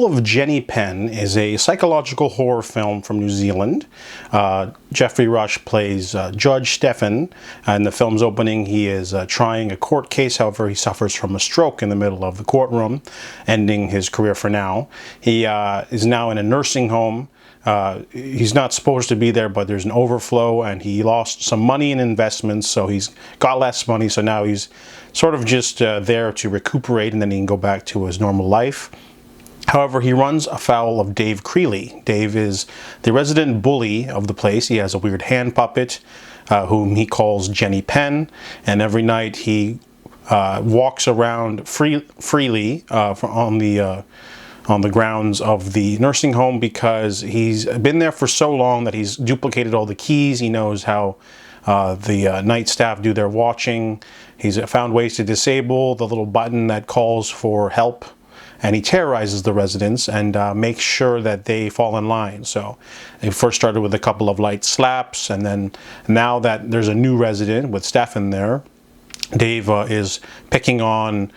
Rule of Jenny Penn is a psychological horror film from New Zealand. Geoffrey Rush plays Judge Stefan. In the film's opening, he is trying a court case. However, he suffers from a stroke in the middle of the courtroom, ending his career for now. He is now in a nursing home. He's not supposed to be there, but there's an overflow, and he lost some money in investments, so he's got less money, so now he's sort of just there to recuperate, and then he can go back to his normal life. However, he runs afoul of Dave Crealy. Dave is the resident bully of the place. He has a weird hand puppet whom he calls Jenny Penn, and every night he walks around freely on the grounds of the nursing home because he's been there for so long that he's duplicated all the keys. He knows how the night staff do their watching. He's found ways to disable the little button that calls for help, and he terrorizes the residents and makes sure that they fall in line. So they first started with a couple of light slaps, and then now that there's a new resident with Stefan there, Dave is picking on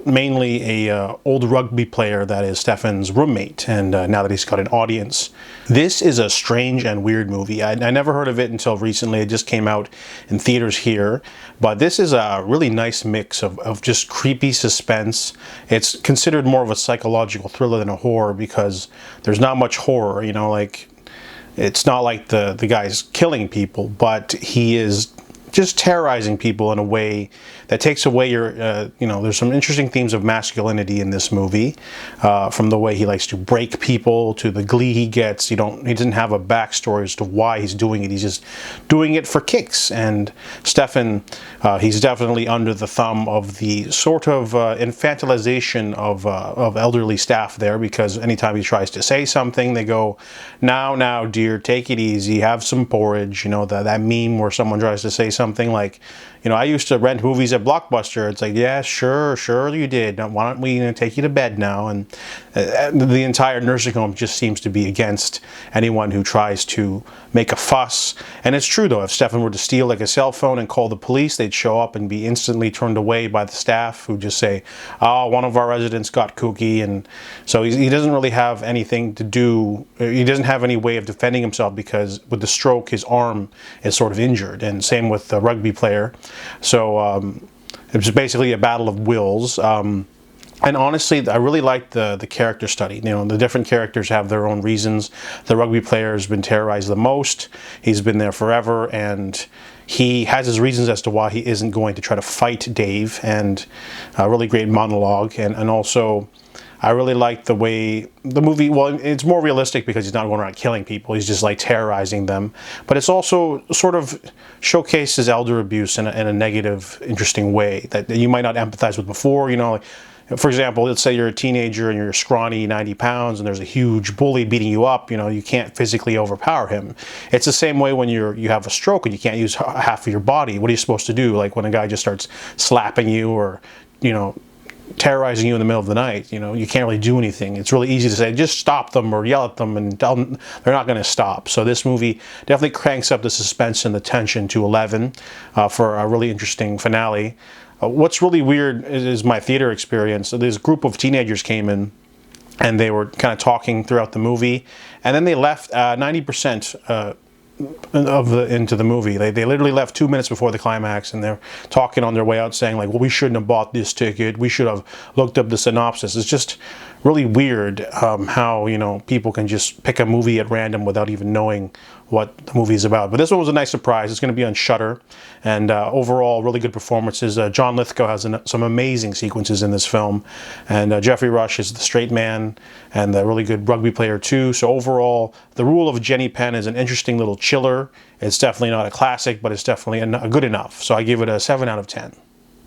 mainly a old rugby player that is Stefan's roommate, and now that he's got an audience. This is a strange and weird movie. I never heard of it until recently. It just came out in theaters here, but this is a really nice mix of just creepy suspense. It's considered more of a psychological thriller than a horror because there's not much horror, you know, like it's not like the guy's killing people, but he is just terrorizing people in a way that takes away your, there's some interesting themes of masculinity in this movie, from the way he likes to break people to the glee he gets. He doesn't have a backstory as to why he's doing it. He's just doing it for kicks. And Stefan, he's definitely under the thumb of the sort of infantilization of elderly staff there, because anytime he tries to say something, they go, now, dear, take it easy, have some porridge. You know, that meme where someone tries to say something like, I used to rent movies at Blockbuster. It's like, yeah, sure you did. Why don't we take you to bed now? And the entire nursing home just seems to be against anyone who tries to make a fuss. And it's true, though. If Stefan were to steal like a cell phone and call the police, they'd show up and be instantly turned away by the staff, who just say, oh, one of our residents got kooky. And so he doesn't really have anything to do. He doesn't have any way of defending himself because with the stroke, his arm is sort of injured. And same with the rugby player. So it was basically a battle of wills. And honestly, I really liked the character study. The different characters have their own reasons. The rugby player has been terrorized the most. He's been there forever, and he has his reasons as to why he isn't going to try to fight Dave, and a really great monologue. And also, I really like the way the movie, well, it's more realistic because he's not going around killing people. He's just like terrorizing them. But it's also sort of showcases elder abuse in a negative, interesting way that you might not empathize with before. For example, let's say you're a teenager and you're scrawny, 90 pounds, and there's a huge bully beating you up. You can't physically overpower him. It's the same way when you have a stroke and you can't use half of your body. What are you supposed to do? Like when a guy just starts slapping you or, terrorizing you in the middle of the night, you can't really do anything. It's really easy to say, just stop them or yell at them, and tell them they're not going to stop. So this movie definitely cranks up the suspense and the tension to 11 for a really interesting finale. What's really weird is my theater experience. So this group of teenagers came in, and they were kind of talking throughout the movie, and then they left 90% into the movie. They literally left 2 minutes before the climax, and they're talking on their way out saying like, well, we shouldn't have bought this ticket, we should have looked up the synopsis. It's just really weird how people can just pick a movie at random without even knowing what the movie is about. But this one was a nice surprise. It's going to be on Shudder, and overall really good performances. John Lithgow has some amazing sequences in this film, and Geoffrey Rush is the straight man and the really good rugby player too. So overall, The Rule of Jenny Penn is an interesting little chiller. It's definitely not a classic, but it's definitely good enough. So I give it a 7 out of 10.